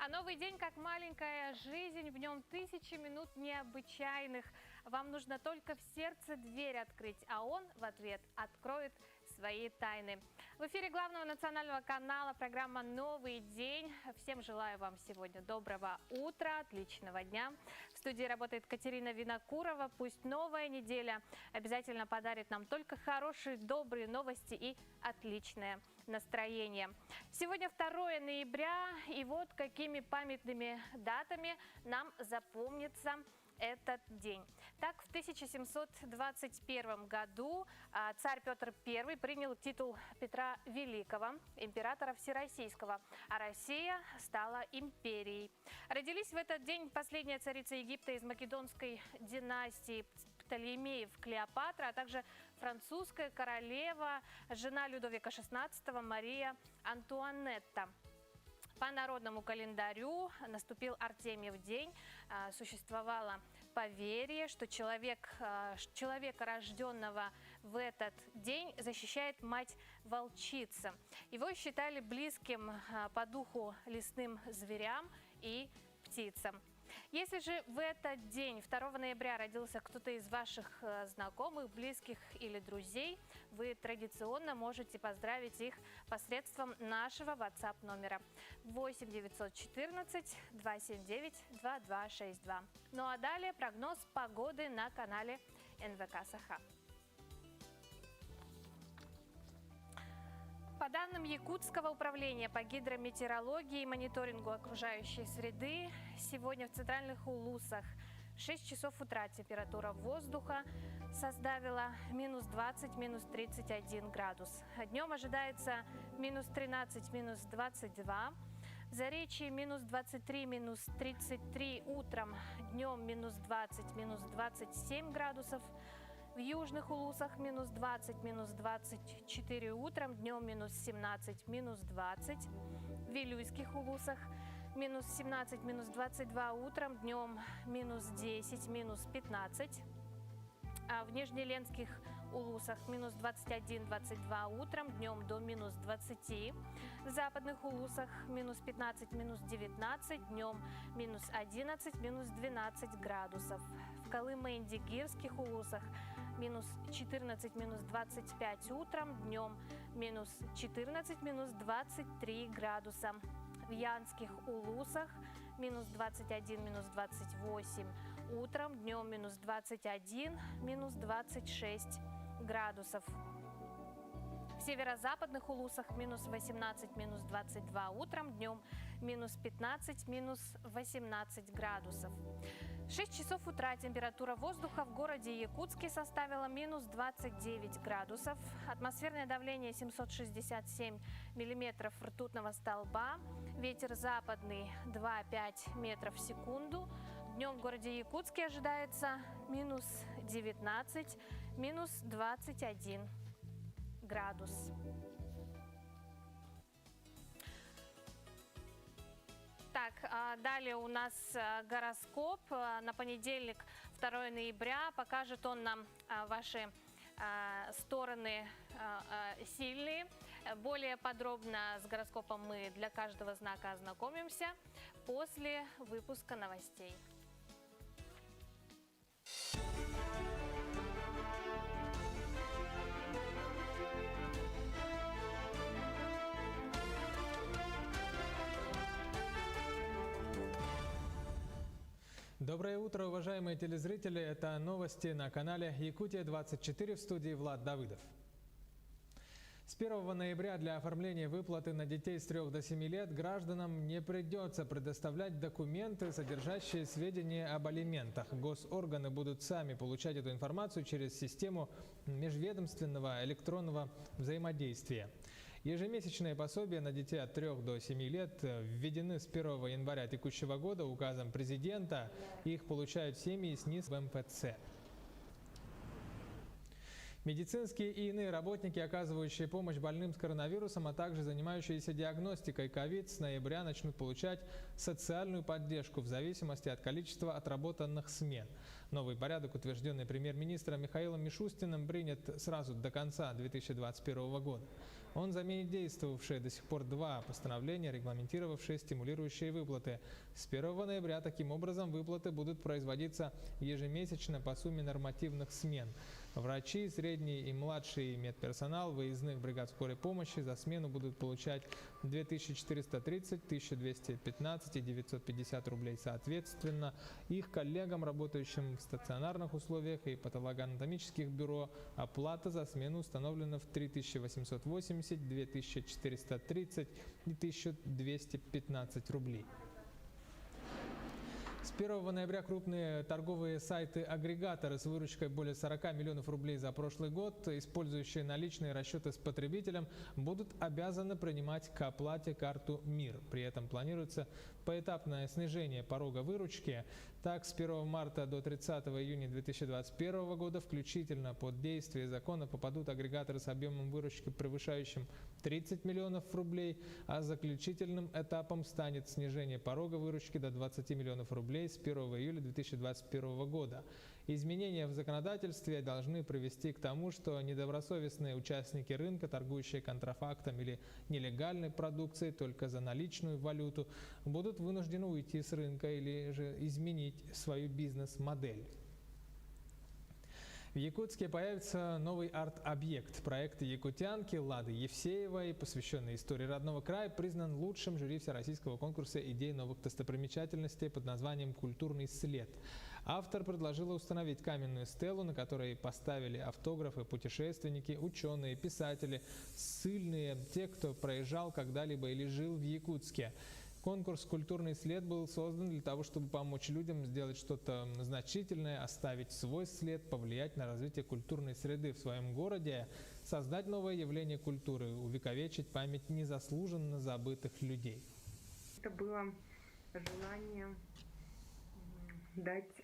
А новый день как маленькая жизнь, в нем тысячи минут необычайных. Вам нужно только в сердце дверь открыть, а он в ответ откроет свои тайны. В эфире главного национального канала программа «Новый день». Всем желаю вам сегодня доброго утра, отличного дня. В студии работает Катерина Винокурова. Пусть новая неделя обязательно подарит нам только хорошие, добрые новости и отличное настроение. Сегодня 2 ноября, и вот какими памятными датами нам запомнится этот день. Так, в 1721 году царь Петр I принял титул Петра Великого, императора Всероссийского, а Россия стала империей. Родились в этот день последняя царица Египта из македонской династии Птолемеев Клеопатра, а также французская королева, жена Людовика XVI Мария Антуанетта. По народному календарю наступил Артемьев день. Существовало поверье, что человека, рожденного в этот день, защищает мать-волчица. Его считали близким по духу лесным зверям и птицам. Если же в этот день, 2 ноября, родился кто-то из ваших знакомых, близких или друзей, вы традиционно можете поздравить их посредством нашего WhatsApp номера 8 914 279 2262. Ну а далее прогноз погоды на канале НВК Саха. По данным Якутского управления по гидрометеорологии и мониторингу окружающей среды, сегодня в центральных Улусах 6 часов утра температура воздуха составила минус 20, минус 31 градус. Днем ожидается минус 13, минус 22. В Заречье минус 23, минус 33 утром, днем минус 20, минус 27 градусов. В южных Улусах минус 20, минус 24 утром, днем минус 17, минус 20. В Вилюйских Улусах минус 17, минус 22 утром, днем минус 10, минус 15. А в Нижнеленских Улусах минус 21, 22 утром, днем до минус 20. В западных Улусах минус 15, минус 19, днем минус 11, минус 12 градусов. В Колымо-Индигирских Улусах минус 14, минус 25 утром, днем минус 14, минус 23 градуса. В Янских Улусах минус 21, минус 28 утром, днем минус 21, минус 26 градусов. В северо-западных Улусах минус 18, минус 22 утром, днем минус 15, минус 18 градусов. 6 часов утра температура воздуха в городе Якутске составила минус 29 градусов. Атмосферное давление 767 миллиметров ртутного столба. Ветер западный 2,5 метров в секунду. Днем в городе Якутске ожидается минус 19, минус 21 градус. Так, далее у нас гороскоп на понедельник, 2 ноября. Покажет он нам ваши стороны сильные. Более подробно с гороскопом мы для каждого знака ознакомимся после выпуска новостей. Доброе утро, уважаемые телезрители! Это новости на канале Якутия-24, в студии Влад Давыдов. С 1 ноября для оформления выплаты на детей с 3 до 7 лет гражданам не придется предоставлять документы, содержащие сведения об алиментах. Госорганы будут сами получать эту информацию через систему межведомственного электронного взаимодействия. Ежемесячные пособия на детей от 3 до 7 лет введены с 1 января текущего года указом президента. Их получают семьи с низким МПЦ. Медицинские и иные работники, оказывающие помощь больным с коронавирусом, а также занимающиеся диагностикой ковид, с ноября начнут получать социальную поддержку в зависимости от количества отработанных смен. Новый порядок, утвержденный премьер-министром Михаилом Мишустиным, принят сразу до конца 2021 года. Он заменит действовавшие до сих пор два постановления, регламентировавшие стимулирующие выплаты. С 1 ноября таким образом выплаты будут производиться ежемесячно по сумме нормативных смен. Врачи, средний и младший медперсонал выездных бригад скорой помощи за смену будут получать 2430, 1215 и 950 рублей соответственно. Их коллегам, работающим в стационарных условиях и патологоанатомических бюро, оплата за смену установлена в 3880, 2430 и 1215 рублей. С 1 ноября крупные торговые сайты-агрегаторы с выручкой более 40 миллионов рублей за прошлый год, использующие наличные расчеты с потребителем, будут обязаны принимать к оплате карту МИР. При этом планируется поэтапное снижение порога выручки. Так, с 1 марта до 30 июня 2021 года включительно под действие закона попадут агрегаторы с объемом выручки, превышающим 30 миллионов рублей, а заключительным этапом станет снижение порога выручки до 20 миллионов рублей с 1 июля 2021 года. Изменения в законодательстве должны привести к тому, что недобросовестные участники рынка, торгующие контрафактом или нелегальной продукцией только за наличную валюту, будут вынуждены уйти с рынка или же изменить свою бизнес-модель. В Якутске появится новый арт-объект. Проект якутянки Лады Евсеевой, посвященный истории родного края, признан лучшим жюри всероссийского конкурса идей новых достопримечательностей под названием «Культурный след». Автор предложила установить каменную стелу, на которой поставили автографы путешественники, ученые, писатели, ссыльные, те, кто проезжал когда-либо или жил в Якутске. Конкурс «Культурный след» был создан для того, чтобы помочь людям сделать что-то значительное, оставить свой след, повлиять на развитие культурной среды в своем городе, создать новое явление культуры, увековечить память незаслуженно забытых людей. Это было желание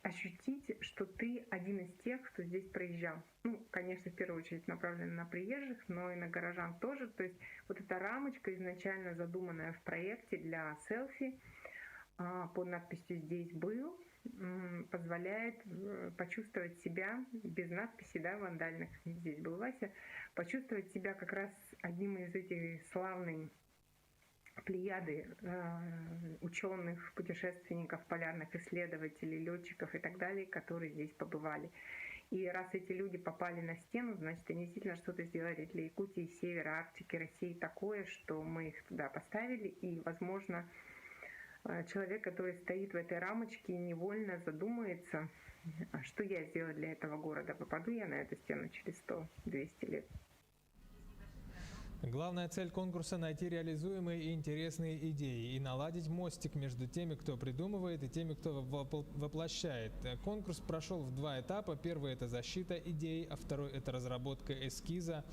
ощутить, что ты один из тех, кто здесь проезжал. Ну, конечно, в первую очередь направлено на приезжих, но и на горожан тоже. То есть вот эта рамочка, изначально задуманная в проекте для селфи под надписью «Здесь был», позволяет почувствовать себя, без надписи, да, вандальных, «Здесь был Вася», почувствовать себя как раз одним из этих славных плеяды ученых, путешественников, полярных исследователей, летчиков и так далее, которые здесь побывали. И раз эти люди попали на стену, значит, они действительно что-то сделали для Якутии, Севера, Арктики, России такое, что мы их туда поставили. И, возможно, человек, который стоит в этой рамочке, невольно задумается, что я сделаю для этого города. Попаду я на эту стену через 100-200 лет. Главная цель конкурса – найти реализуемые и интересные идеи и наладить мостик между теми, кто придумывает, и теми, кто воплощает. Конкурс прошел в два этапа. Первый – это защита идей, а второй – это разработка эскиза.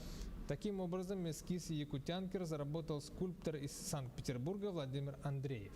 Таким образом, эскиз якутянки разработал скульптор из Санкт-Петербурга Владимир Андреев.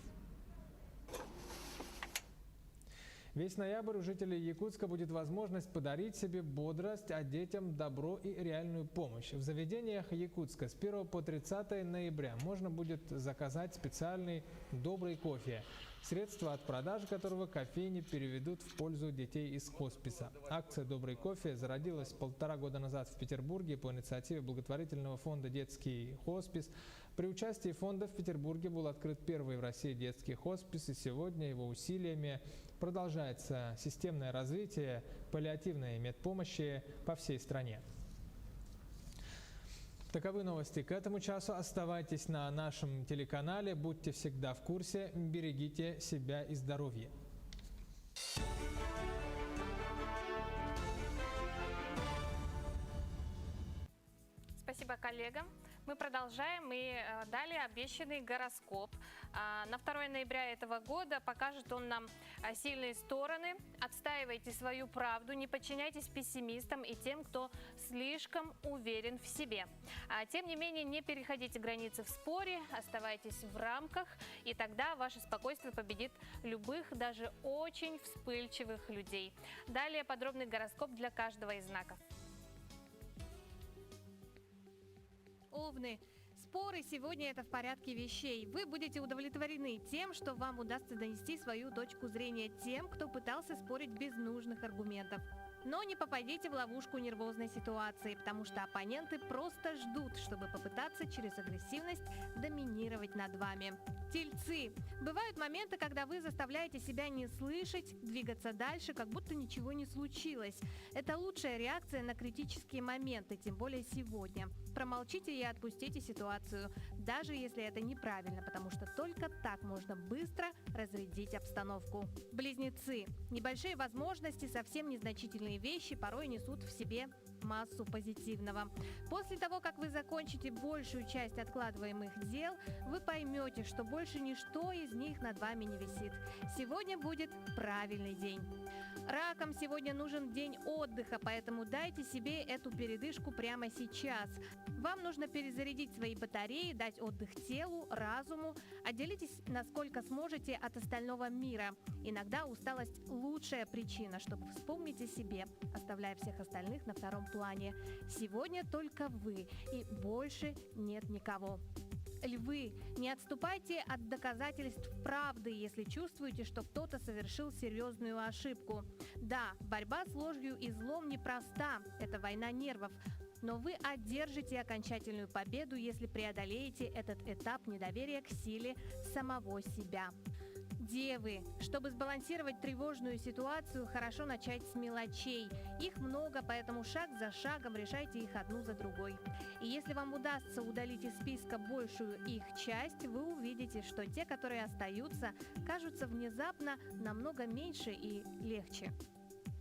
Весь ноябрь у жителей Якутска будет возможность подарить себе бодрость, а детям добро и реальную помощь. В заведениях Якутска с 1 по 30 ноября можно будет заказать специальный «Добрый кофе», средства от продажи которого кофейни переведут в пользу детей из хосписа. Акция «Добрый кофе» зародилась 1,5 года назад в Петербурге по инициативе благотворительного фонда «Детский хоспис». При участии фонда в Петербурге был открыт первый в России детский хоспис, и сегодня его усилиями продолжается системное развитие паллиативной медпомощи по всей стране. Таковы новости к этому часу. Оставайтесь на нашем телеканале, будьте всегда в курсе, берегите себя и здоровье. Спасибо коллегам. Мы продолжаем, и далее обещанный гороскоп. На 2 ноября этого года покажет он нам сильные стороны. Отстаивайте свою правду, не подчиняйтесь пессимистам и тем, кто слишком уверен в себе. Тем не менее, не переходите границы в споре, оставайтесь в рамках, и тогда ваше спокойствие победит любых, даже очень вспыльчивых людей. Далее подробный гороскоп для каждого из знаков. Овны. Споры сегодня это в порядке вещей. Вы будете удовлетворены тем, что вам удастся донести свою точку зрения тем, кто пытался спорить без нужных аргументов. Но не попадите в ловушку нервозной ситуации, потому что оппоненты просто ждут, чтобы попытаться через агрессивность доминировать над вами. Тельцы. Бывают моменты, когда вы заставляете себя не слышать, двигаться дальше, как будто ничего не случилось. Это лучшая реакция на критические моменты, тем более сегодня. Промолчите и отпустите ситуацию, даже если это неправильно, потому что только так можно быстро разрядить обстановку. Близнецы. Небольшие возможности, совсем незначительные вещи порой несут в себе массу позитивного. После того, как вы закончите большую часть откладываемых дел, вы поймете, что больше ничто из них над вами не висит. Сегодня будет правильный день. Ракам сегодня нужен день отдыха, поэтому дайте себе эту передышку прямо сейчас. Вам нужно перезарядить свои батареи, дать отдых телу, разуму, отделитесь насколько сможете от остального мира. Иногда усталость – лучшая причина, чтобы вспомнить о себе, оставляя всех остальных на втором плане. Сегодня только вы, и больше нет никого. Львы, не отступайте от доказательств правды, если чувствуете, что кто-то совершил серьезную ошибку. Да, борьба с ложью и злом непроста, это война нервов, но вы одержите окончательную победу, если преодолеете этот этап недоверия к силе самого себя. Девы, чтобы сбалансировать тревожную ситуацию, хорошо начать с мелочей. Их много, поэтому шаг за шагом решайте их одну за другой. И если вам удастся удалить из списка большую их часть, вы увидите, что те, которые остаются, кажутся внезапно намного меньше и легче.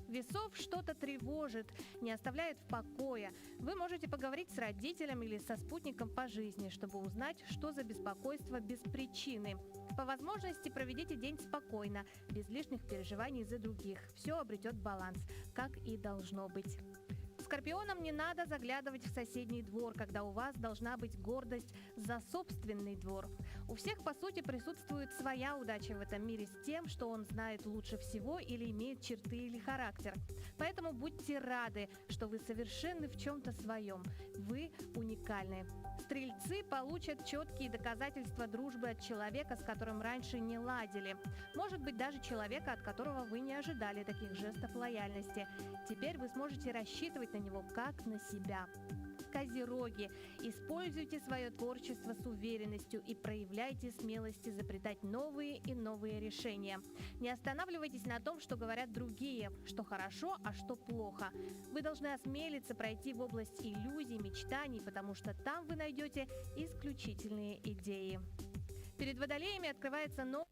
Весов что-то тревожит, не оставляет в покое. Вы можете поговорить с родителем или со спутником по жизни, чтобы узнать, что за беспокойство без причины. По возможности проведите день спокойно, без лишних переживаний за других. Все обретет баланс, как и должно быть. Скорпионам не надо заглядывать в соседний двор, когда у вас должна быть гордость за собственный двор. У всех, по сути, присутствует своя удача в этом мире с тем, что он знает лучше всего или имеет черты или характер. Поэтому будьте рады, что вы совершенны в чем-то своем. Вы уникальны. Стрельцы получат четкие доказательства дружбы от человека, с которым раньше не ладили. Может быть, даже человека, от которого вы не ожидали таких жестов лояльности. Теперь вы сможете рассчитывать на него как на себя. Козероги, используйте свое творчество с уверенностью и проявляйте смелость изобретать новые и новые решения. Не останавливайтесь на том, что говорят другие, что хорошо, а что плохо. Вы должны осмелиться пройти в область иллюзий, мечтаний, потому что там вы найдете исключительные идеи. Перед водолеями открывается новый.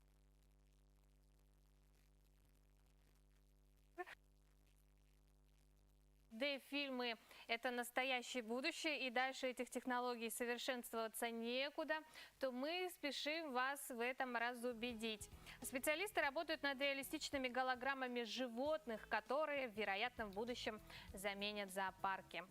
D-фильмы – это настоящее будущее, и дальше этих технологий совершенствоваться некуда, то мы спешим вас в этом разубедить. Специалисты работают над реалистичными голограммами животных, которые, вероятно, в будущем заменят зоопарки.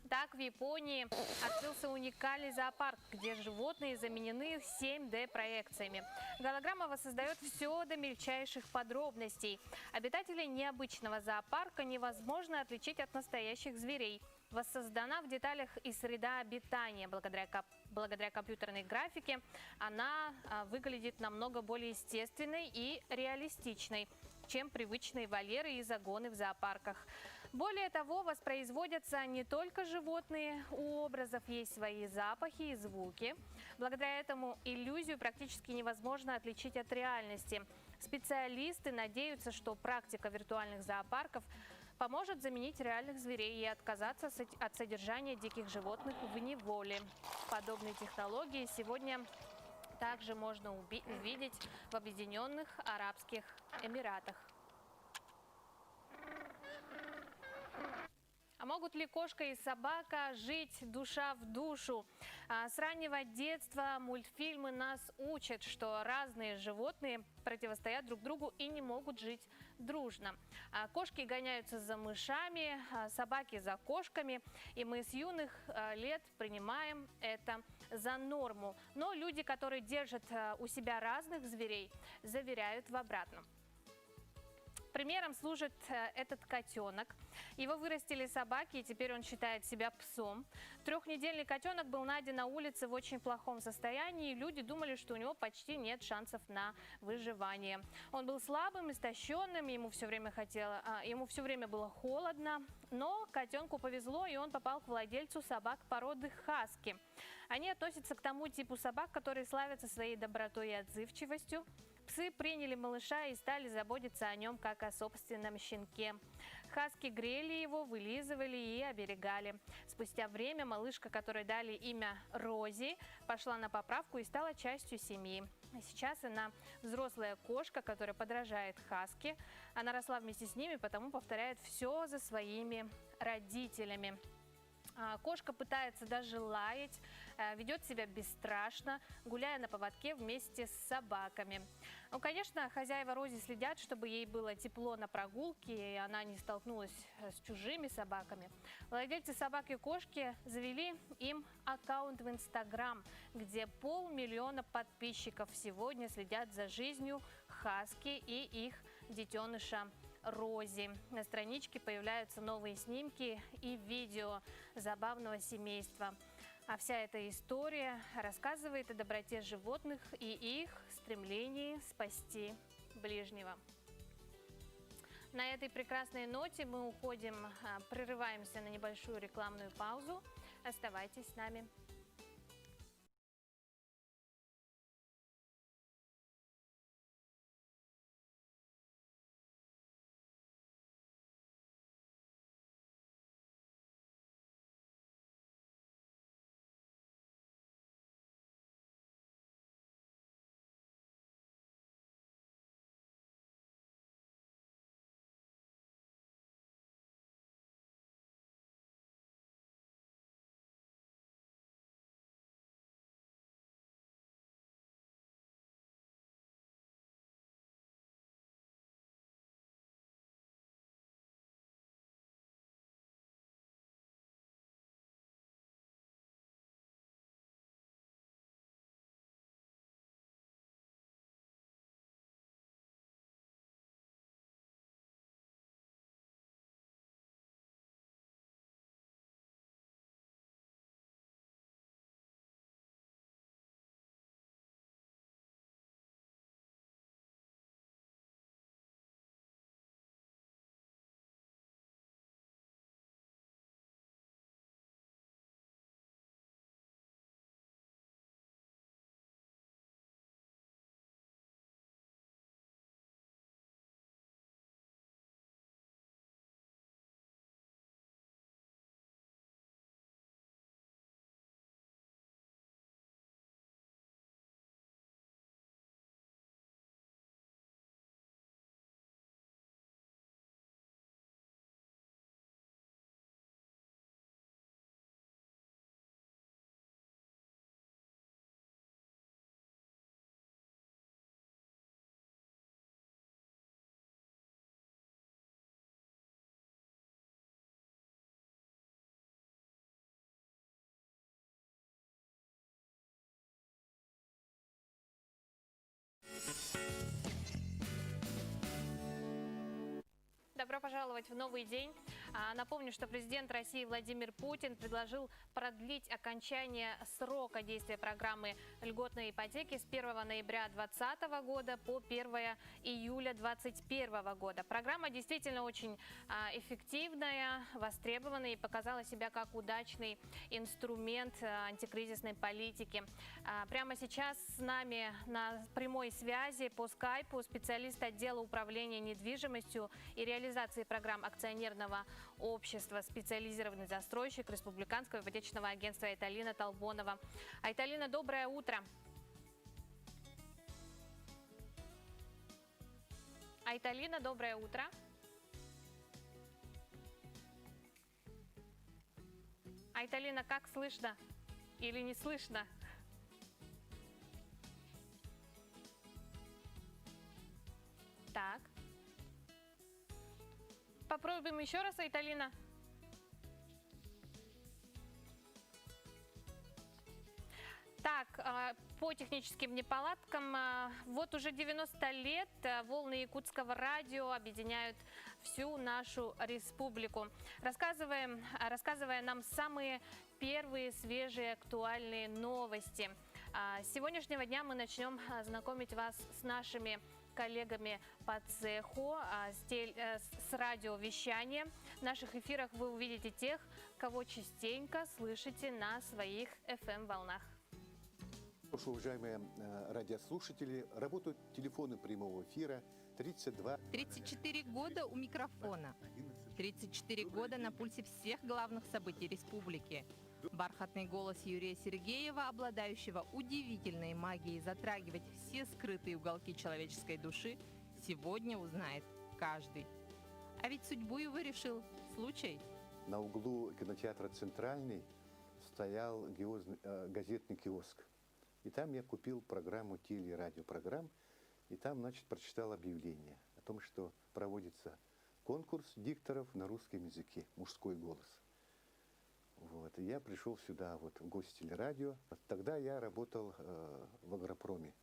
Так, в Японии открылся уникальный зоопарк, где животные заменены 7D-проекциями. Голограмма воссоздает все до мельчайших подробностей. Обитателей необычного зоопарка невозможно отличить от настоящих зверей. Воссоздана в деталях и среда обитания. Благодаря компьютерной графике она выглядит намного более естественной и реалистичной, чем привычные вольеры и загоны в зоопарках. Более того, воспроизводятся не только животные, у образов есть свои запахи и звуки. Благодаря этому иллюзию практически невозможно отличить от реальности. Специалисты надеются, что практика виртуальных зоопарков поможет заменить реальных зверей и отказаться от содержания диких животных в неволе. Подобные технологии сегодня также можно увидеть в Объединенных Арабских Эмиратах. А могут ли кошка и собака жить душа в душу? С раннего детства мультфильмы нас учат, что разные животные противостоят друг другу и не могут жить дружно. Кошки гоняются за мышами, собаки за кошками, и мы с юных лет принимаем это за норму. Но люди, которые держат у себя разных зверей, заверяют в обратном. Примером служит этот котенок. Его вырастили собаки, и теперь он считает себя псом. Трехнедельный котенок был найден на улице в очень плохом состоянии, и люди думали, что у него почти нет шансов на выживание. Он был слабым, истощенным, ему все время было холодно, но котенку повезло, и он попал к владельцу собак породы хаски. Они относятся к тому типу собак, которые славятся своей добротой и отзывчивостью. Псы приняли малыша и стали заботиться о нем, как о собственном щенке. Хаски грели его, вылизывали и оберегали. Спустя время малышка, которой дали имя Рози, пошла на поправку и стала частью семьи. Сейчас она взрослая кошка, которая подражает хаски. Она росла вместе с ними, потому повторяет все за своими родителями. Кошка пытается даже лаять, ведет себя бесстрашно, гуляя на поводке вместе с собаками. Ну, конечно, хозяева Рози следят, чтобы ей было тепло на прогулке, и она не столкнулась с чужими собаками. Владельцы собак и кошки завели им аккаунт в Инстаграм, где 500 000 подписчиков сегодня следят за жизнью хаски и их детеныша Рози. На страничке появляются новые снимки и видео забавного семейства. А вся эта история рассказывает о доброте животных и их стремлении спасти ближнего. На этой прекрасной ноте мы уходим, прерываемся на небольшую рекламную паузу. Оставайтесь с нами. Добро пожаловать в новый день. Напомню, что президент России Владимир Путин предложил продлить окончание срока действия программы льготной ипотеки с 1 ноября 2020 года по 1 июля 2021 года. Программа действительно очень эффективная, востребованная и показала себя как удачный инструмент антикризисной политики. Прямо сейчас с нами на прямой связи по скайпу специалист отдела управления недвижимостью и реализации программ акционерного общества «Специализированный застройщик» Республиканского ипотечного агентства Айталина Толбонова. Айталина, доброе утро. Айталина, доброе утро. Айталина, как слышно или не слышно? Так. Попробуем еще раз, Айталина. Так, по техническим неполадкам. Вот уже 90 лет волны якутского радио объединяют всю нашу республику, рассказывая нам самые первые свежие актуальные новости. С сегодняшнего дня мы начнем знакомить вас с нашими коллегами по цеху, с радиовещанием. В наших эфирах вы увидите тех, кого частенько слышите на своих FM-волнах. Уважаемые радиослушатели, работают телефоны прямого эфира 32. 34 года у микрофона. 34 года на пульсе всех главных событий республики. Бархатный голос Юрия Сергеева, обладающего удивительной магией затрагивать все скрытые уголки человеческой души, сегодня узнает каждый. А ведь судьбу его решил случай. На углу кинотеатра «Центральный» стоял газетный киоск. И там я купил программу телерадиопрограмм, и там, значит, прочитал объявление о том, что проводится конкурс дикторов на русском языке, мужской голос. Вот. И я пришел сюда вот, в гости телерадио. Тогда я работал в агропроме.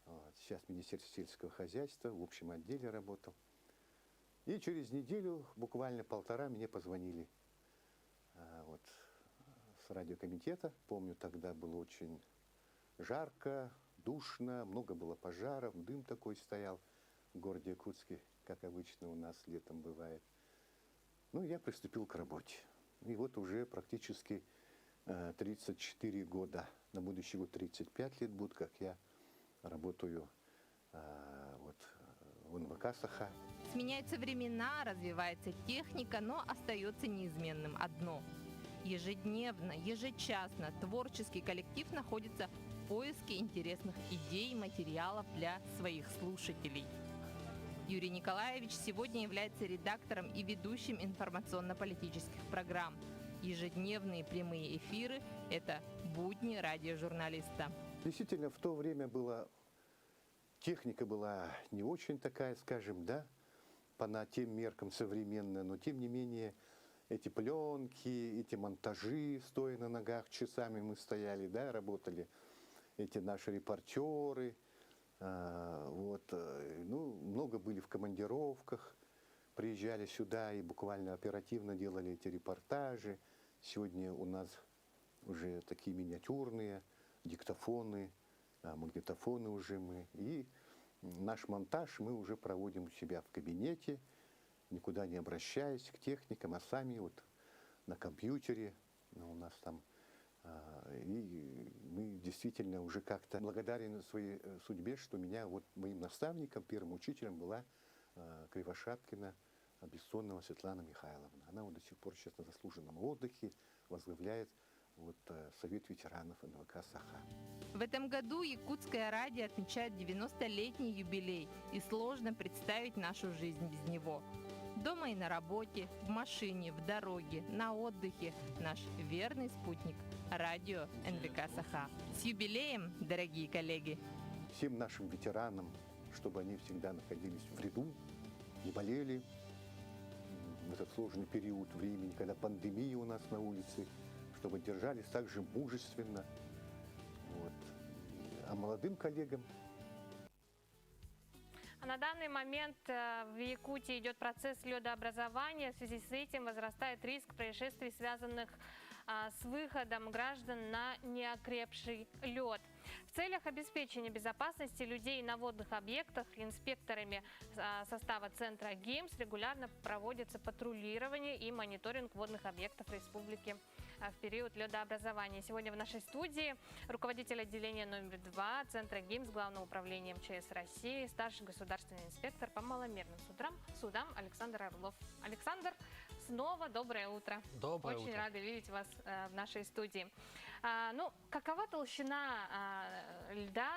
Вот. Сейчас в Министерстве сельского хозяйства, в общем отделе работал. И через неделю, буквально полтора, мне позвонили вот, с радиокомитета. Помню, тогда было очень жарко, душно, много было пожаров, дым такой стоял в городе Якутске, как обычно у нас летом бывает. Ну, я приступил к работе. И вот уже практически 34 года, на будущий год 35 лет будет, как я работаю вот, в НВК «Саха». Сменяются времена, развивается техника, но остается неизменным одно. Ежедневно, ежечасно творческий коллектив находится в поиске интересных идей и материалов для своих слушателей. Юрий Николаевич сегодня является редактором и ведущим информационно-политических программ. Ежедневные прямые эфиры – это будни радиожурналиста. Действительно, в то время техника была не очень такая, скажем, да, по тем меркам современная, но тем не менее эти пленки, эти монтажи, стоя на ногах, часами мы стояли, да, работали, эти наши репортеры. Вот, ну, много были в командировках, приезжали сюда и буквально оперативно делали эти репортажи. Сегодня у нас уже такие миниатюрные диктофоны, магнитофоны уже мы. И наш монтаж мы уже проводим у себя в кабинете, никуда не обращаясь к техникам, а сами вот на компьютере, у нас там. И мы действительно уже как-то благодарен своей судьбе, что меня вот моим наставником, первым учителем была Кривошапкина Бессонова Светлана Михайловна. Она вот до сих пор сейчас на заслуженном отдыхе возглавляет вот, Совет ветеранов НВК «Саха». В этом году Якутское радио отмечает 90-летний юбилей, и сложно представить нашу жизнь без него. Дома и на работе, в машине, в дороге, на отдыхе наш верный спутник – радио НВК «Саха». С юбилеем, дорогие коллеги! Всем нашим ветеранам, чтобы они всегда находились в ряду, не болели в этот сложный период времени, когда пандемия у нас на улице, чтобы держались также мужественно. Вот. А молодым коллегам. А на данный момент в Якутии идет процесс ледообразования. В связи с этим возрастает риск происшествий, связанных с выходом граждан на неокрепший лед. В целях обеспечения безопасности людей на водных объектах инспекторами состава центра ГИМС регулярно проводится патрулирование и мониторинг водных объектов республики в период ледообразования. Сегодня в нашей студии руководитель отделения номер 2 Центра ГИМС Главного управления МЧС России, старший государственный инспектор по маломерным судам Александр Орлов. Александр, снова доброе утро. Доброе Очень утро. рады видеть вас в нашей студии. Ну, какова толщина льда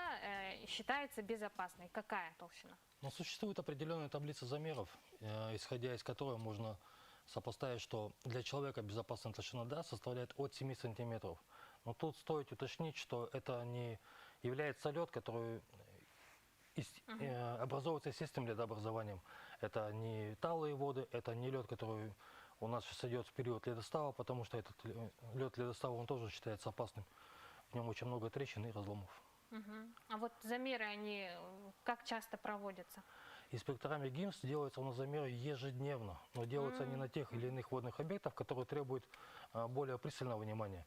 считается безопасной? Какая толщина? Но существует определенная таблица замеров, исходя из которой можно сопоставить, что для человека безопасная толщина льда составляет от 7 сантиметров. Но тут стоит уточнить, что это не является лед, который образовывается естественным ледообразованием. Это не талые воды, это не лед, который у нас сейчас идет в период ледостава, потому что этот лед ледостава, он тоже считается опасным. в нем очень много трещин и разломов. Мгм. А вот замеры, они как часто проводятся? Инспекторами ГИМС делаются у нас замеры ежедневно, но делаются они на тех или иных водных объектах, которые требуют более пристального внимания.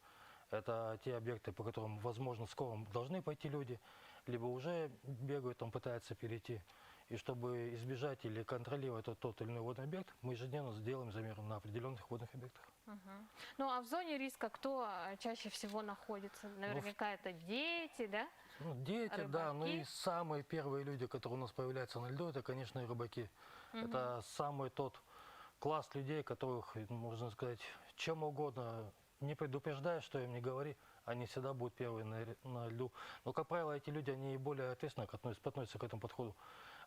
Это те объекты, по которым, возможно, скоро должны пойти люди, либо уже бегают, там пытаются перейти. И чтобы избежать или контролировать тот или иной водный объект, мы ежедневно сделаем замеры на определенных водных объектах. Мгм. Ну а в зоне риска кто чаще всего находится? Наверняка это дети, да? Ну, дети, да, ну Рыбаки. и самые первые люди, которые у нас появляются на льду, это, конечно, и рыбаки. Это самый тот класс людей, которых, можно сказать, чем угодно, не предупреждая, что им не говори, они всегда будут первые на льду. Но, как правило, эти люди, они и более ответственно относятся к этому подходу.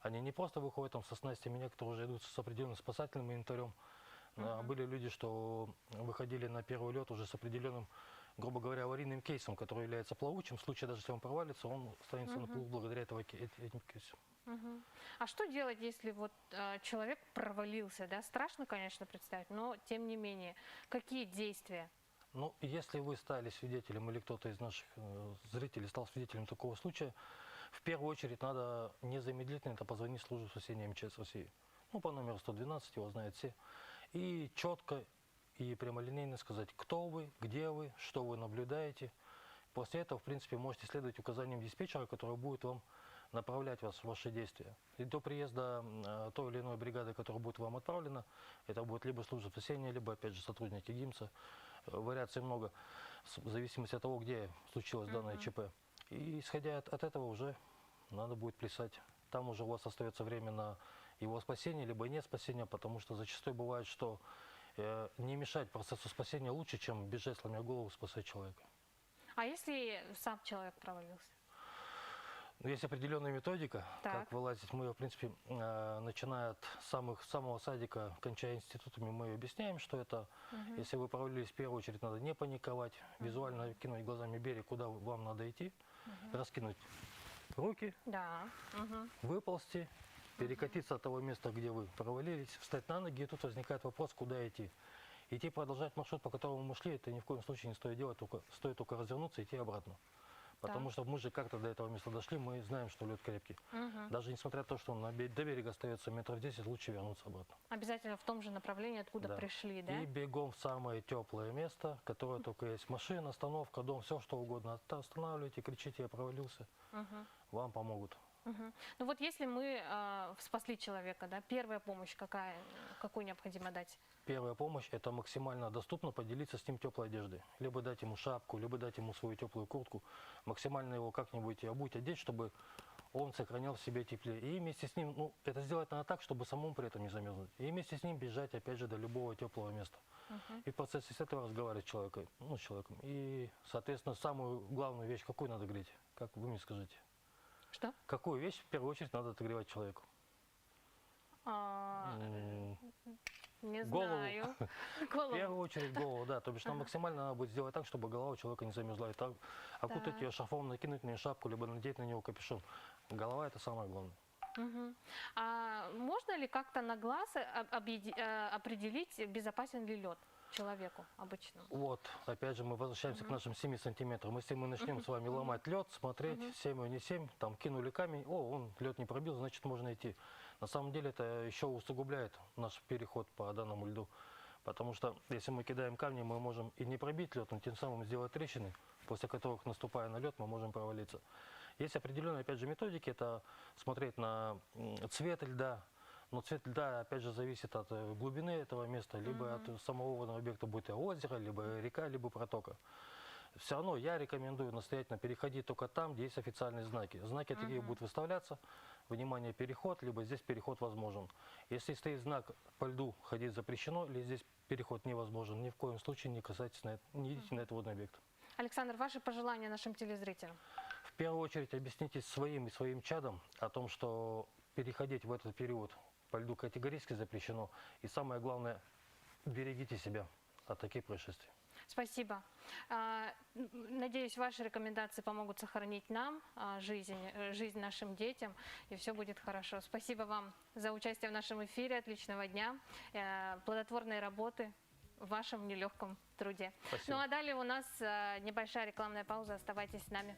Они не просто выходят там со снастями, некоторые уже идут с определенным спасательным инвентарем. Были люди, что выходили на первый лед уже с определенным, грубо говоря, аварийным кейсом, который является плавучим. В случае, даже если он провалится, он останется на плаву благодаря этим кейсам. Мгм. А что делать, если вот человек провалился, да? Страшно, конечно, представить, но тем не менее, какие действия? Ну, если вы стали свидетелем или кто-то из наших зрителей стал свидетелем такого случая, в первую очередь надо незамедлительно это позвонить в службу спасения МЧС России. Ну, по номеру 112, его знают все. И четко и прямолинейно сказать, кто вы, где вы, что вы наблюдаете. После этого, в принципе, можете следовать указаниям диспетчера, который будет вам направлять вас в ваши действия. И до приезда той или иной бригады, которая будет вам отправлена, это будет либо служба спасения, либо, опять же, сотрудники ГИМСа. Вариаций много, в зависимости от того, где случилось данное ЧП. И исходя от этого уже надо будет плясать. Там уже у вас остается время на его спасение, либо не спасение, потому что зачастую бывает, что не мешать процессу спасения лучше, чем бежать, сломя голову, спасать человека. А если сам человек провалился? Но есть определенная методика, Так. как вылазить. Мы ее, в принципе, начиная от самого садика, кончая институтами, мы объясняем, что это, если вы провалились, в первую очередь надо не паниковать, визуально кинуть глазами берег, куда вам надо идти, раскинуть руки, Да. Мгм. выползти, перекатиться от того места, где вы провалились, встать на ноги, и тут возникает вопрос, куда идти. Идти продолжать маршрут, по которому мы шли, это ни в коем случае не стоит делать, стоит только развернуться и идти обратно. Потому что мы же как-то до этого места дошли, мы знаем, что лед крепкий. Даже несмотря на то, что он до берега остается метров 10, лучше вернуться обратно. Обязательно в том же направлении, откуда Да. пришли, да? И бегом в самое теплое место, которое только есть. Машина, остановка, дом, все что угодно. Останавливайте, кричите, я провалился. Вам помогут. Мгм. Ну вот если мы спасли человека, да, первая помощь какую необходимо дать? Первая помощь – это максимально доступно поделиться с ним теплой одеждой. Либо дать ему шапку, либо дать ему свою теплую куртку. Максимально его как-нибудь обуть, одеть, чтобы он сохранял в себе теплее. И вместе с ним, ну, это сделать надо так, чтобы самому при этом не замерзнуть. И вместе с ним бежать, опять же, до любого теплого места. И в процессе с этого разговаривать с человеком. И, соответственно, самую главную вещь какую надо греть? Как вы мне скажите? Что? Какую вещь в первую очередь надо отогревать человеку? Не Голову. знаю. В Голову. первую очередь голову, да. То бишь нам максимально надо будет сделать так, чтобы голова у человека не замерзла. И так окутать Так. ее шарфом, накинуть на нее шапку, либо надеть на него капюшон. Голова – это самое главное. Мгм. А можно ли как-то на глаз определить, безопасен ли лед человеку обычному? Вот, опять же, мы возвращаемся к нашим 7 сантиметрам. Если мы начнем с вами ломать лед, смотреть, 7 не 7, там кинули камень, он лед не пробил, значит можно идти. На самом деле это еще усугубляет наш переход по данному льду. Потому что если мы кидаем камни, мы можем и не пробить лед, но тем самым сделать трещины, после которых, наступая на лед, мы можем провалиться. Есть определенные, опять же, методики, это смотреть на цвет льда. Но цвет льда, опять же, зависит от глубины этого места, либо от самого водного объекта, будь то озеро, либо река, либо протока. Все равно я рекомендую настоятельно переходить только там, где есть официальные знаки. Знаки такие будут выставляться, внимание, переход, либо здесь переход возможен. Если стоит знак по льду ходить запрещено, или здесь переход невозможен, ни в коем случае не касайтесь, не идите на этот водный объект. Александр, ваши пожелания нашим телезрителям? В первую очередь объясните своим и своим чадам о том, что переходить в этот период по льду категорически запрещено. И самое главное, берегите себя от таких происшествий. Спасибо. Надеюсь, ваши рекомендации помогут сохранить нам жизнь нашим детям, и все будет хорошо. Спасибо вам за участие в нашем эфире. Отличного дня, плодотворной работы. в вашем нелегком труде. Спасибо. Ну а далее у нас небольшая рекламная пауза. Оставайтесь с нами.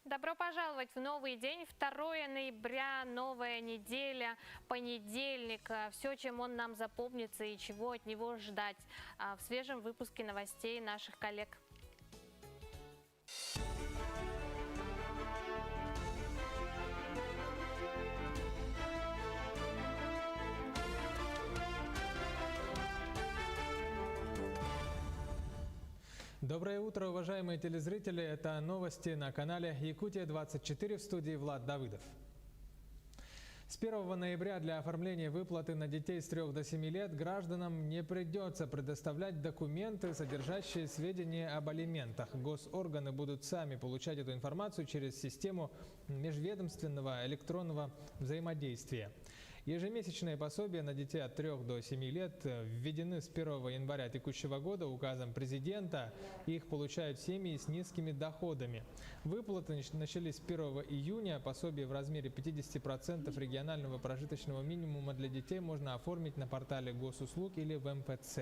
Добро пожаловать в новый день, 2 ноября, новая неделя, понедельник. Все, чем он нам запомнится и чего от него ждать в свежем выпуске новостей наших коллег. Доброе утро, уважаемые телезрители. Это новости на канале Якутия-24, в студии Влад Давыдов. С 1 ноября для оформления выплаты на детей с 3 до 7 лет гражданам не придется предоставлять документы, содержащие сведения об алиментах. Госорганы будут сами получать эту информацию через систему межведомственного электронного взаимодействия. Ежемесячные пособия на детей от 3 до 7 лет введены с 1 января текущего года указом президента. Их получают семьи с низкими доходами. Выплаты начались с 1 июня. Пособие в размере 50% регионального прожиточного минимума для детей можно оформить на портале госуслуг или в МФЦ.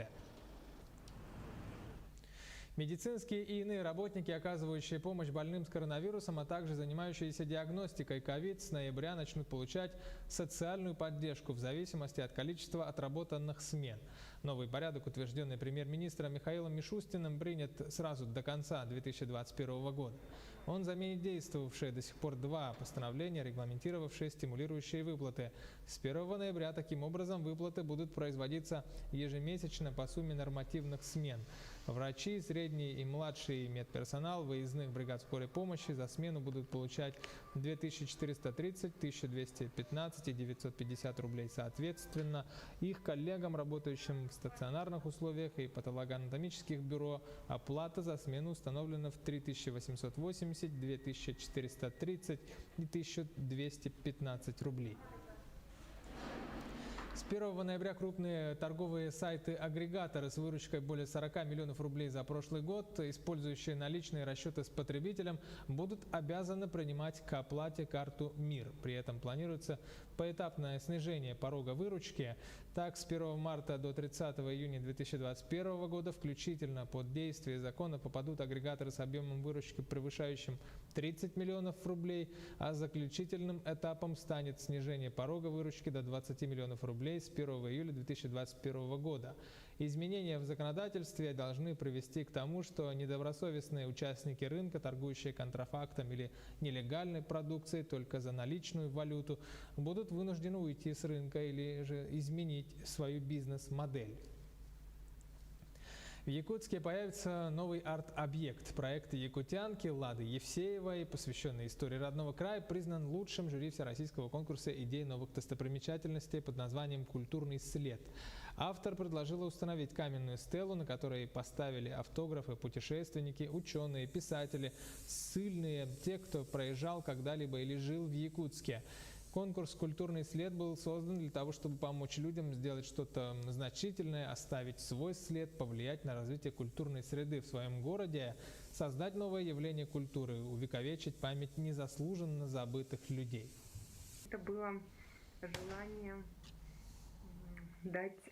Медицинские и иные работники, оказывающие помощь больным с коронавирусом, а также занимающиеся диагностикой COVID, с ноября начнут получать социальную поддержку в зависимости от количества отработанных смен. Новый порядок, утвержденный премьер-министром Михаилом Мишустиным, принят сразу до конца 2021 года. Он заменит действовавшие до сих пор 2 постановления, регламентировавшие стимулирующие выплаты. С 1 ноября таким образом выплаты будут производиться ежемесячно по сумме нормативных смен. Врачи, средний и младший медперсонал выездных бригад скорой помощи за смену будут получать 2430, 1215 и 950 рублей соответственно. Их коллегам, работающим в стационарных условиях и патологоанатомических бюро, оплата за смену установлена в 3880, 2430 и 1215 рублей. С 1 ноября крупные торговые сайты-агрегаторы с выручкой более 40 миллионов рублей за прошлый год, использующие наличные расчеты с потребителем, будут обязаны принимать к оплате карту МИР. При этом планируется поэтапное снижение порога выручки. Так, с 1 марта до 30 июня 2021 года включительно под действие закона попадут агрегаторы с объемом выручки, превышающим 30 миллионов рублей, а заключительным этапом станет снижение порога выручки до 20 миллионов рублей с 1 июля 2021 года. Изменения в законодательстве должны привести к тому, что недобросовестные участники рынка, торгующие контрафактом или нелегальной продукцией только за наличную валюту, будут вынуждены уйти с рынка или же изменить свою бизнес-модель. В Якутске появится новый арт-объект. Проект якутянки Лады Евсеевой, посвященный истории родного края, признан лучшим жюри всероссийского конкурса идей новых достопримечательностей под названием «Культурный след». Автор предложила установить каменную стелу, на которой поставили автографы путешественники, ученые, писатели, ссыльные, те, кто проезжал когда-либо или жил в Якутске. Конкурс «Культурный след» был создан для того, чтобы помочь людям сделать что-то значительное, оставить свой след, повлиять на развитие культурной среды в своем городе, создать новое явление культуры, увековечить память незаслуженно забытых людей. Это было желание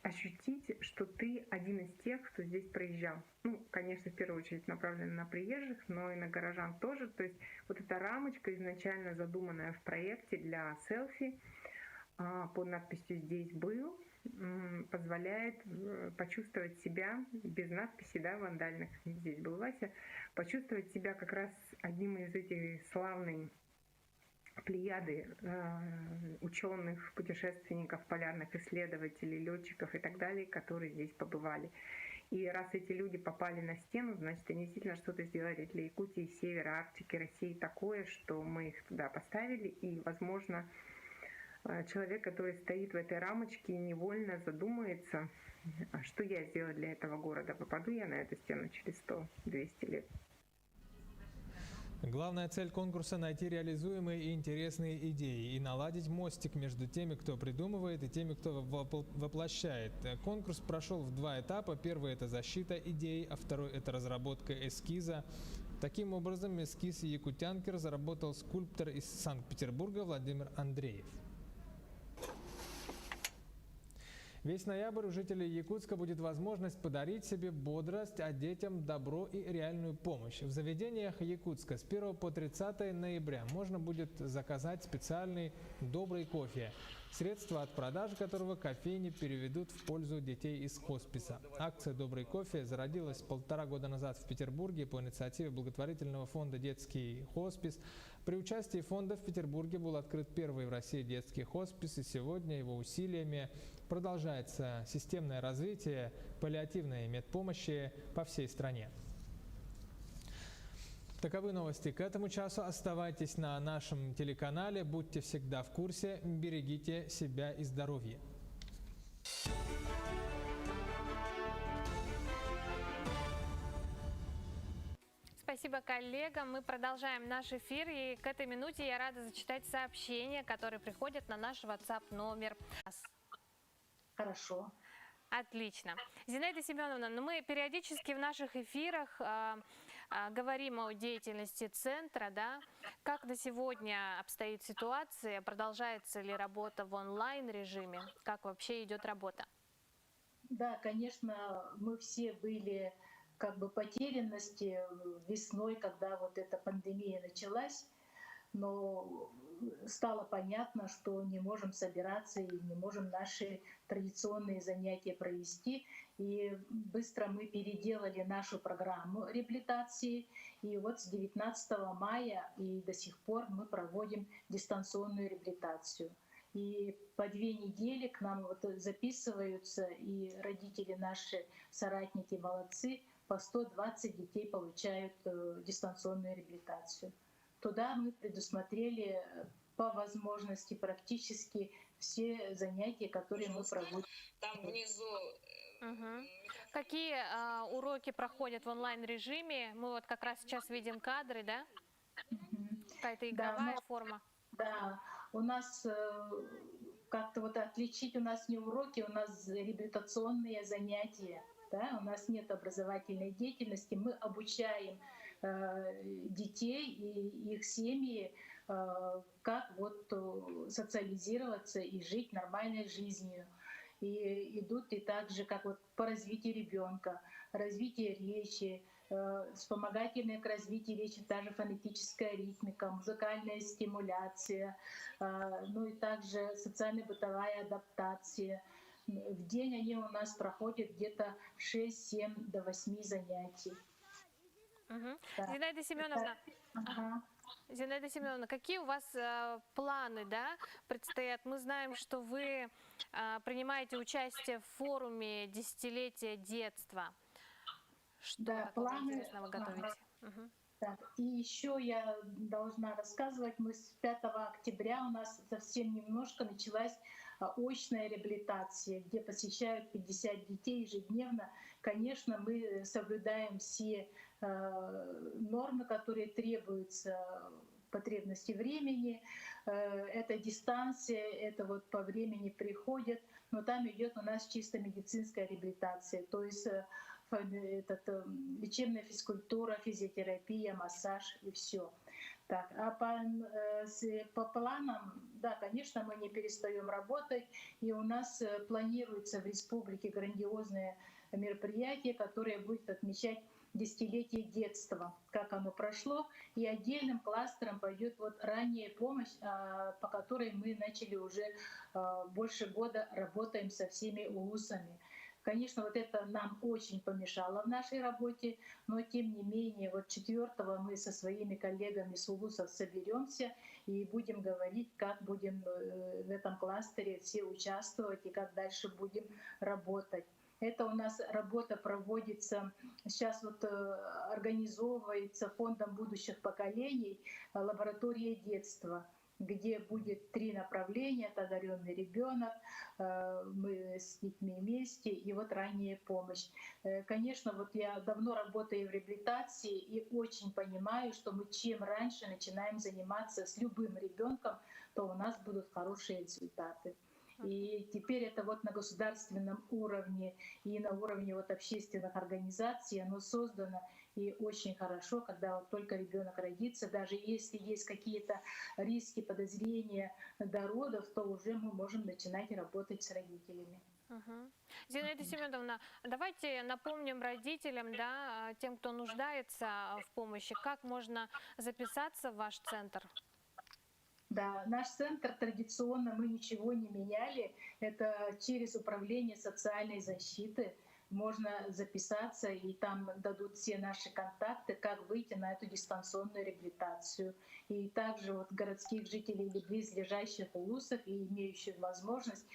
ощутить, что ты один из тех, кто здесь проезжал. Ну, конечно, в первую очередь направлено на приезжих, но и на горожан тоже. То есть вот эта рамочка, изначально задуманная в проекте для селфи под надписью «Здесь был», позволяет почувствовать себя, без надписи, да, вандальных, «Здесь был Вася», почувствовать себя как раз одним из этих славных плеяды ученых, путешественников, полярных исследователей, летчиков и так далее, которые здесь побывали. И раз эти люди попали на стену, значит, они действительно что-то сделали для Якутии, Севера, Арктики, России такое, что мы их туда поставили. И, возможно, человек, который стоит в этой рамочке, невольно задумается, а что я сделаю для этого города, попаду я на эту стену через 100-200 лет. Главная цель конкурса – найти реализуемые и интересные идеи и наладить мостик между теми, кто придумывает, и теми, кто воплощает. Конкурс прошел в 2 этапа. Первый – это защита идей, а второй – это разработка эскиза. Таким образом, эскиз якутянки разработал скульптор из Санкт-Петербурга Владимир Андреев. Весь ноябрь у жителей Якутска будет возможность подарить себе бодрость, а детям добро и реальную помощь. В заведениях Якутска с 1 по 30 ноября можно будет заказать специальный «Добрый кофе», средства от продажи которого кофейни переведут в пользу детей из хосписа. Акция «Добрый кофе» зародилась 1,5 года назад в Петербурге по инициативе благотворительного фонда «Детский хоспис». При участии фонда в Петербурге был открыт первый в России детский хоспис, и сегодня его усилиями продолжается системное развитие паллиативной медпомощи по всей стране. Таковы новости к этому часу. Оставайтесь на нашем телеканале, будьте всегда в курсе, берегите себя и здоровье. Спасибо коллегам. Мы продолжаем наш эфир. И к этой минуте я рада зачитать сообщения, которые приходят на наш WhatsApp номер. Хорошо. Отлично. Зинаида Семеновна, мы периодически в наших эфирах говорим о деятельности центра, да? Как на сегодня обстоит ситуация? Продолжается ли работа в онлайн-режиме? Как вообще идет работа? Да, конечно, мы все были как бы потерянности весной, когда вот эта пандемия началась, но стало понятно, что не можем собираться и не можем наши традиционные занятия провести. И быстро мы переделали нашу программу реабилитации. И вот с 19 мая и до сих пор мы проводим дистанционную реабилитацию. И по 2 недели к нам вот записываются, и родители наши, соратники, молодцы, по 120 детей получают дистанционную реабилитацию. Туда мы предусмотрели по возможности практически все занятия, которые мы проводим. Там внизу. Какие уроки проходят в онлайн-режиме? Мы вот как раз сейчас видим кадры, да? Какая-то игровая форма. Да, у нас как-то вот отличить, у нас не уроки, у нас реабилитационные занятия. Да? У нас нет образовательной деятельности, мы обучаем детей и их семьи, как вот социализироваться и жить нормальной жизнью. И идут и также как вот по развитию ребенка, развитие речи, вспомогательные к развитию речи, та же фонетическая ритмика, музыкальная стимуляция, ну и также социально-бытовая адаптация. В день они у нас проходят где-то 6-7 до 8 занятий. Да. Зинаида Семеновна, Зинаида Семеновна, какие у вас планы, да, предстоят? Мы знаем, что вы принимаете участие в форуме «Десятилетие детства». Что Да, такого планы. интересного готовите? Мгм. Так, и еще я должна рассказывать, мы с 5 октября у нас совсем немножко началась очная реабилитация, где посещают 50 детей ежедневно. Конечно, мы соблюдаем все нормы, которые требуются, потребности времени. Это дистанция, это вот по времени приходят, но там идет у нас чисто медицинская реабилитация, то есть лечебная физкультура, физиотерапия, массаж и все. Так, а по планам, да, конечно, мы не перестаем работать, и у нас планируется в республике грандиозное мероприятие, которое будет отмечать десятилетие детства, как оно прошло, и отдельным кластером пойдет вот ранняя помощь, по которой мы начали уже больше года работаем со всеми улусами. Конечно, вот это нам очень помешало в нашей работе, но тем не менее, вот 4-го мы со своими коллегами с улусов соберемся и будем говорить, как будем в этом кластере все участвовать и как дальше будем работать. Это у нас работа проводится, сейчас вот организовывается Фондом будущих поколений лаборатория детства, где будет 3 направления: это одаренный ребенок, мы с детьми вместе, и вот ранняя помощь. Конечно, вот я давно работаю в реабилитации и очень понимаю, что мы чем раньше начинаем заниматься с любым ребенком, то у нас будут хорошие результаты. И теперь это вот на государственном уровне и на уровне вот общественных организаций оно создано. И очень хорошо, когда вот только ребенок родится, даже если есть какие-то риски, подозрения до родов, то уже мы можем начинать работать с родителями. Мгм. Зинаида Семеновна, давайте напомним родителям, да, тем, кто нуждается в помощи, как можно записаться в ваш центр. Да, наш центр традиционно мы ничего не меняли. Это через управление социальной защиты можно записаться, и там дадут все наши контакты, как выйти на эту дистанционную реабилитацию. И также вот городских жителей или близлежащих улусов и имеющих возможность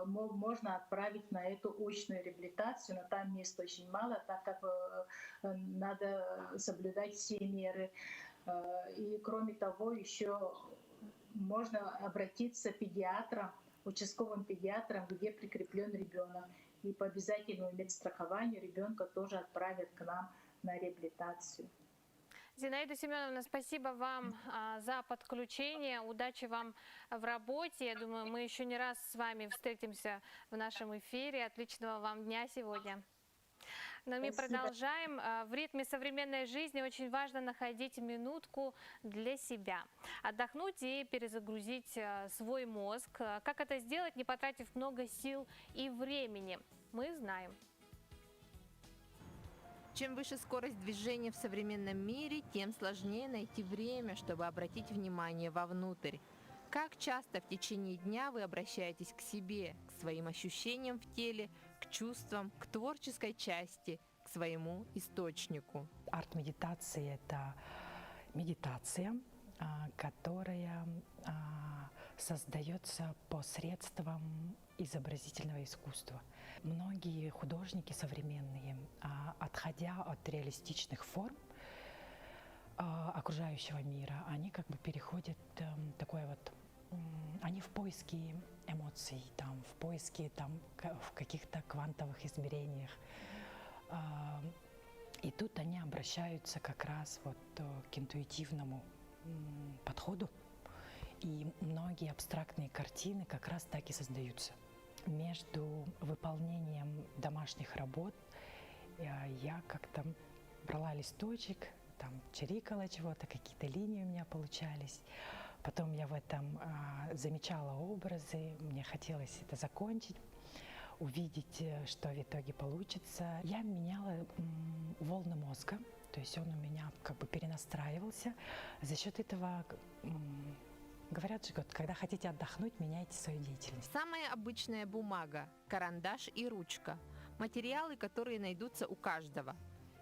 можно отправить на эту очную реабилитацию, но там мест очень мало, так как надо соблюдать все меры. И кроме того, еще можно обратиться к педиатрам, участковым педиатрам, где прикреплен ребенок. И по обязательному медстрахованию ребенка тоже отправят к нам на реабилитацию. Зинаида Семеновна, спасибо вам за подключение. Удачи вам в работе. Я думаю, мы еще не раз с вами встретимся в нашем эфире. Отличного вам дня сегодня. Но мы продолжаем. В ритме современной жизни очень важно находить минутку для себя. Отдохнуть и перезагрузить свой мозг. Как это сделать, не потратив много сил и времени? Мы знаем. Чем выше скорость движения в современном мире, тем сложнее найти время, чтобы обратить внимание вовнутрь. Как часто в течение дня вы обращаетесь к себе, к своим ощущениям в теле, к чувствам, к творческой части, к своему источнику? Арт-медитация – это медитация, которая создается посредством изобразительного искусства. Многие художники современные, отходя от реалистичных форм окружающего мира, они как бы переходят такое вот, они в поиске эмоций, там, в поиске там, в каких-то квантовых измерениях. И тут они обращаются как раз вот к интуитивному подходу. И многие абстрактные картины как раз так и создаются. Между выполнением домашних работ я как-то брала листочек, там чирикала чего-то, какие-то линии у меня получались. Потом я в этом замечала образы, мне хотелось это закончить, увидеть, что в итоге получится. Я меняла волны мозга, то есть он у меня как бы перенастраивался. За счет этого, говорят же, когда хотите отдохнуть, меняйте свою деятельность. Самая обычная бумага, карандаш и ручка. Материалы, которые найдутся у каждого.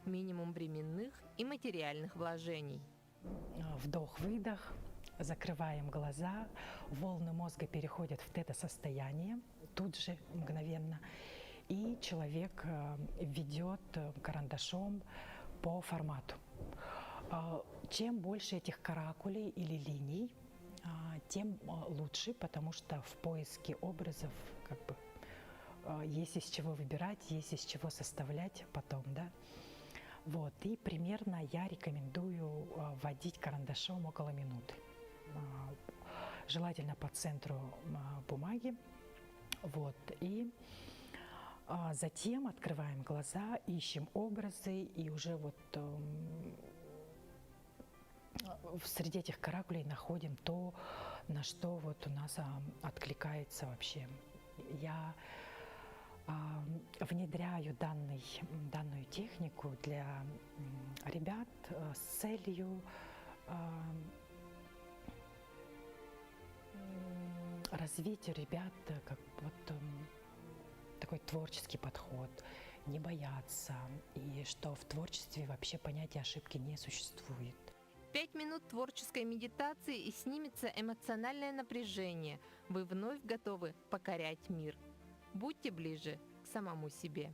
Минимум временных и материальных вложений. Вдох-выдох, закрываем глаза, волны мозга переходят в тета-состояние, тут же, мгновенно. и человек ведет карандашом по формату. Чем больше этих каракулей или линий, тем лучше, потому что в поиске образов как бы есть из чего выбирать, есть из чего составлять потом, да. Вот, и примерно я рекомендую вводить карандашом около минуты. Желательно по центру бумаги. Вот, и затем открываем глаза, ищем образы, и уже вот среди этих каракулей находим то, на что вот у нас откликается вообще. Я внедряю данную технику для ребят с целью развить у ребят как вот такой творческий подход, не бояться, и что в творчестве вообще понятия ошибки не существует. 5 минут творческой медитации, и снимется эмоциональное напряжение. Вы вновь готовы покорять мир. Будьте ближе к самому себе.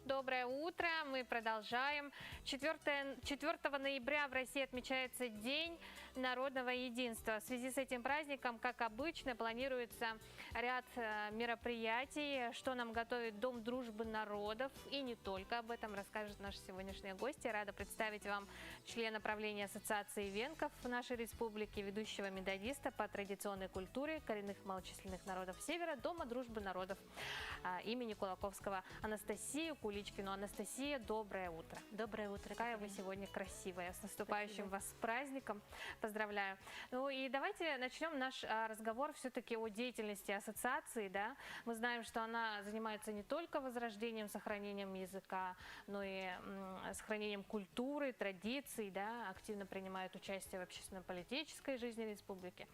Доброе утро, мы продолжаем. 4 ноября в России отмечается День народного единства. В связи с этим праздником, как обычно, планируется ряд мероприятий, что нам готовит Дом дружбы народов. И не только об этом расскажет наши сегодняшние гости. Рада представить вам члена правления Ассоциации венков в нашей республике, ведущего методиста по традиционной культуре коренных малочисленных народов Севера Дома дружбы народов имени Кулаковского Анастасию Куличкину. Анастасия, доброе утро. Доброе утро. Какая вы сегодня красивая. С наступающим вас праздником. Поздравляю. Ну и давайте начнем наш разговор все-таки о деятельности ассоциации. Да? Мы знаем, что она занимается не только возрождением, сохранением языка, но и сохранением культуры, традиций, да? Активно принимает участие в общественно-политической жизни республики.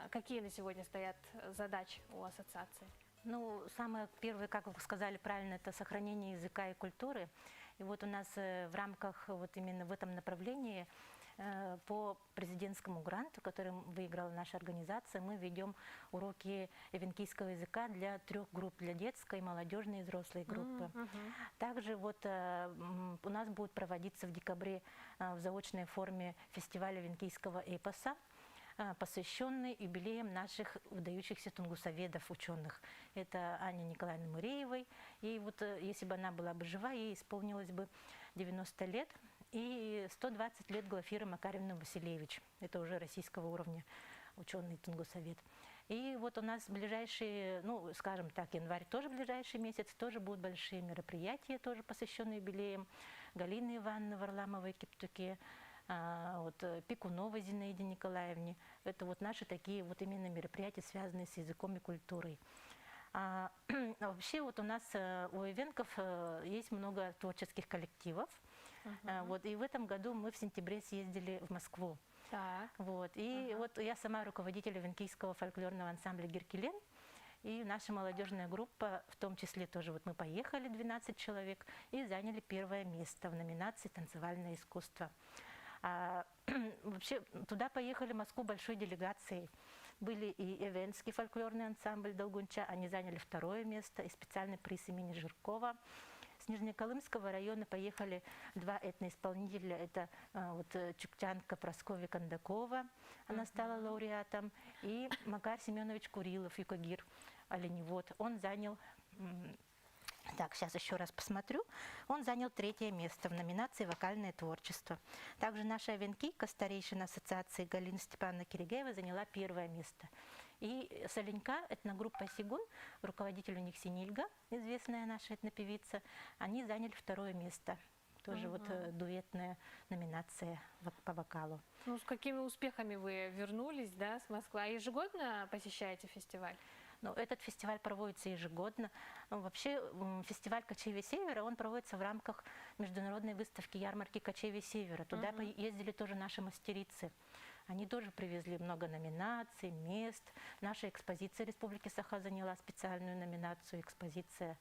Какие на сегодня стоят задачи у ассоциации? Ну, самое первое, как вы сказали правильно, это сохранение языка и культуры. И вот у нас в рамках вот именно в этом направлении по президентскому гранту, который выиграла наша организация, мы ведем уроки эвенкийского языка для 3 групп, для детской, молодежной и взрослой группы. Также вот у нас будет проводиться в декабре в заочной форме фестиваль эвенкийского эпоса, посвященный юбилеям наших выдающихся тунгусоведов, ученых. Это Анне Николаевне Муреевой. И вот если бы она была бы жива, ей исполнилось бы 90 лет. И 120 лет Глафира Макарьевна Василевич. Это уже российского уровня ученый тунгусовед. И вот у нас ближайшие, ну, скажем так, январь тоже ближайший месяц, тоже будут большие мероприятия, тоже посвященные юбилеям Галины Ивановны Варламовой Кептуке, Пикуновой Зинаиде Николаевне. Это вот наши такие вот именно мероприятия, связанные с языком и культурой. Вообще вот у нас у ивенков есть много творческих коллективов. И в этом году мы в сентябре съездили в Москву. Вот я сама руководитель ивенкийского фольклорного ансамбля «Геркелен». И наша молодежная группа, в том числе тоже вот мы поехали, 12 человек, и заняли первое место в номинации «Танцевальное искусство». Вообще туда поехали в Москву большой делегацией. Были и Эвенский фольклорный ансамбль «Долгунча», они заняли второе место, и специальный приз имени Жиркова. С Нижнеколымского района поехали два этноисполнителя. Это чукчанка Прасковья Кондакова, она стала лауреатом, и Макар Семенович Курилов, юкагир, оленевод. Он занял, сейчас еще раз посмотрю, он занял третье место в номинации «Вокальное творчество». Также наша овенкийка, старейшина ассоциации Галина Степановна Киригеева, заняла первое место. И Соленька, этногруппа «Сигун», руководитель у них Синильга, известная наша этнопевица, они заняли второе место. Тоже дуэтная номинация по вокалу. Ну, с какими успехами вы вернулись, да, с Москвы? А ежегодно посещаете фестиваль? Этот фестиваль проводится ежегодно. Вообще фестиваль «Кочевья Севера», он проводится в рамках международной выставки ярмарки «Кочевья Севера». Туда ездили тоже наши мастерицы. Они тоже привезли много номинаций, мест. Наша экспозиция Республики Саха заняла специальную номинацию «Экспозиция».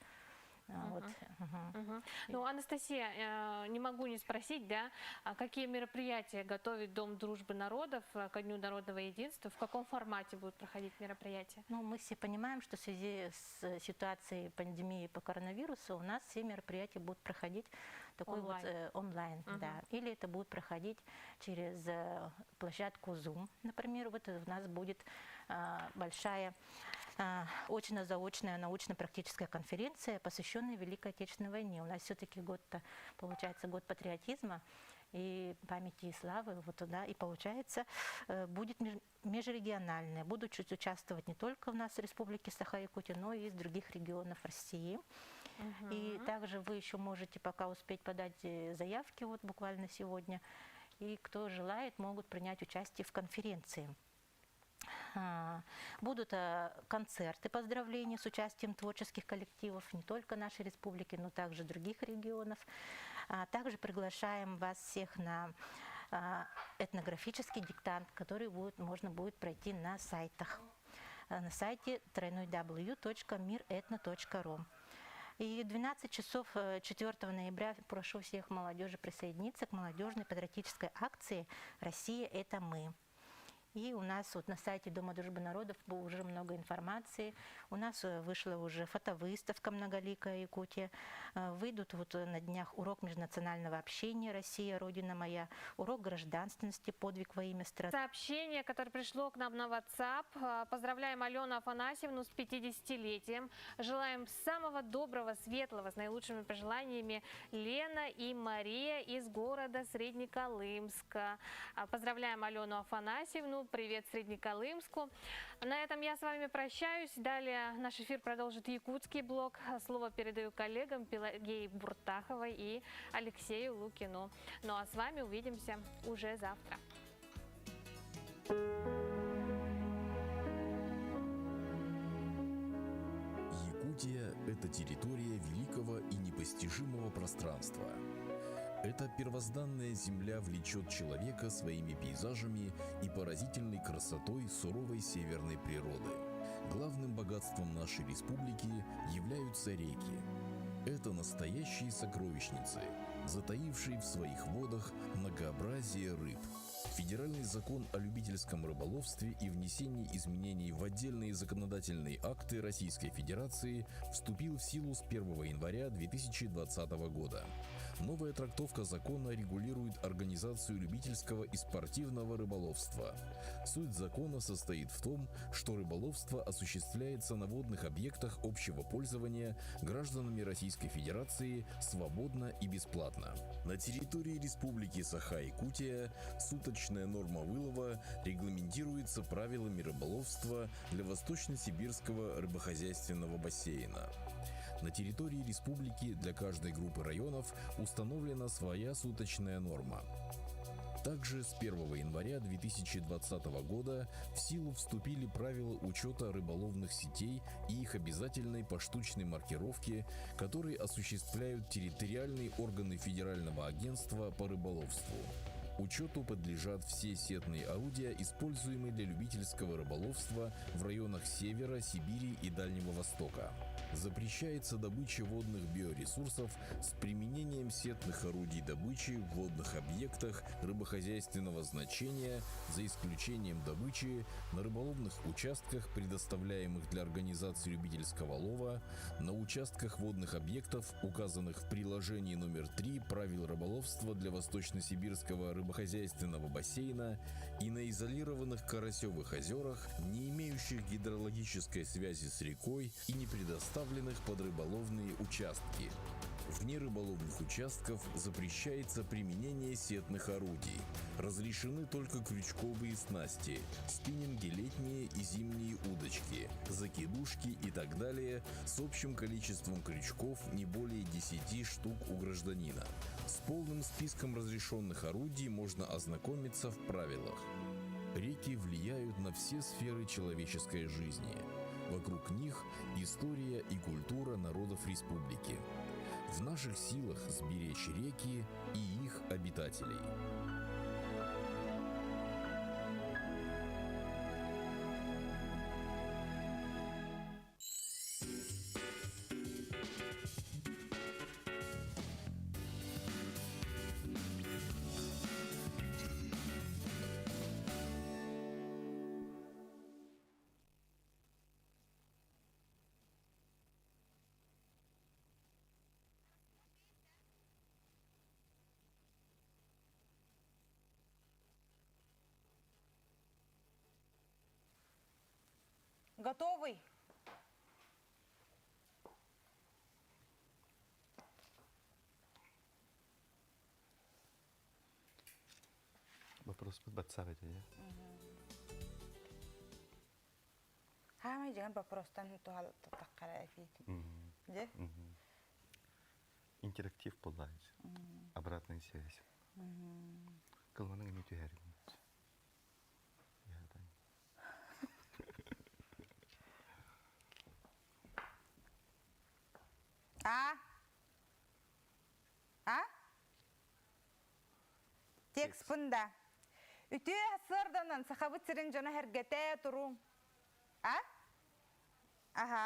Ну, Анастасия, не могу не спросить, да, какие мероприятия готовит Дом дружбы народов ко Дню народного единства? В каком формате будут проходить мероприятия? Мы все понимаем, что в связи с ситуацией пандемии по коронавирусу у нас все мероприятия будут проходить онлайн. Да. Или это будет проходить через площадку Zoom. Например, у нас будет большая очно-заочная научно-практическая конференция, посвященная Великой Отечественной войне. У нас все-таки получается год патриотизма и памяти и славы. И получается, будет межрегиональная. Будут участвовать не только у нас в Республике Саха-Якутия, но и из других регионов России. И также вы еще можете пока успеть подать заявки буквально сегодня. И кто желает, могут принять участие в конференции. Будут концерты поздравления с участием творческих коллективов не только нашей республики, но также других регионов. Также приглашаем вас всех на этнографический диктант, который можно будет пройти на сайтах. На сайте www.miretno.ru. И в 12 часов 4 ноября прошу всех молодежи присоединиться к молодежной патриотической акции «Россия – это мы». И у нас на сайте Дома дружбы народов уже много информации. У нас вышла уже фотовыставка «Многоликая Якутия». Выйдут на днях урок межнационального общения «Россия, Родина моя», урок гражданственности «Подвиг во имя страны». Сообщение, которое пришло к нам на WhatsApp. Поздравляем Алену Афанасьевну с 50-летием. Желаем самого доброго, светлого, с наилучшими пожеланиями Лена и Мария из города Среднеколымска. Поздравляем Алену Афанасьевну. Привет Среднеколымску. На этом я с вами прощаюсь. Далее наш эфир продолжит якутский блок. Слово передаю коллегам Пелагее Буртаховой и Алексею Лукину. Ну а с вами увидимся уже завтра. Якутия – это территория великого и непостижимого пространства. Эта первозданная земля влечет человека своими пейзажами и поразительной красотой суровой северной природы. Главным богатством нашей республики являются реки. Это настоящие сокровищницы, затаившие в своих водах многообразие рыб. Федеральный закон о любительском рыболовстве и внесении изменений в отдельные законодательные акты Российской Федерации вступил в силу с 1 января 2020 года. Новая трактовка закона регулирует организацию любительского и спортивного рыболовства. Суть закона состоит в том, что рыболовство осуществляется на водных объектах общего пользования гражданами Российской Федерации свободно и бесплатно. На территории Республики Саха-Якутия суточная норма вылова регламентируется правилами рыболовства для Восточно-Сибирского рыбохозяйственного бассейна. На территории республики для каждой группы районов установлена своя суточная норма. Также с 1 января 2020 года в силу вступили правила учета рыболовных сетей и их обязательной поштучной маркировки, которые осуществляют территориальные органы Федерального агентства по рыболовству. Учету подлежат все сетные орудия, используемые для любительского рыболовства в районах Севера, Сибири и Дальнего Востока. Запрещается добыча водных биоресурсов с применением сетных орудий добычи в водных объектах рыбохозяйственного значения, за исключением добычи на рыболовных участках, предоставляемых для организации любительского лова, на участках водных объектов, указанных в приложении номер 3 правил рыболовства для Восточно-Сибирского рыбохозяйственного бассейна и на изолированных Карасевых озерах, не имеющих гидрологической связи с рекой и не предоставленных под рыболовные участки. Вне рыболовных участков запрещается применение сетных орудий. Разрешены только крючковые снасти, спиннинги летние и зимние удочки, закидушки и так далее с общим количеством крючков не более 10 штук у гражданина. С полным списком разрешенных орудий можно ознакомиться в правилах. Реки влияют на все сферы человеческой жизни. Вокруг них история и культура народов республики. В наших силах сберечь реки и их обитателей. Готовый? Вопрос подбацавайте, да? Хамай jangan вопростан тухал таққара афит. Да? Интерактив получается. Обратная связь. Кылманың эми түйәрім. Текст бында. Үтү сырданан сахабыт сирин жана хергете туру. Аха.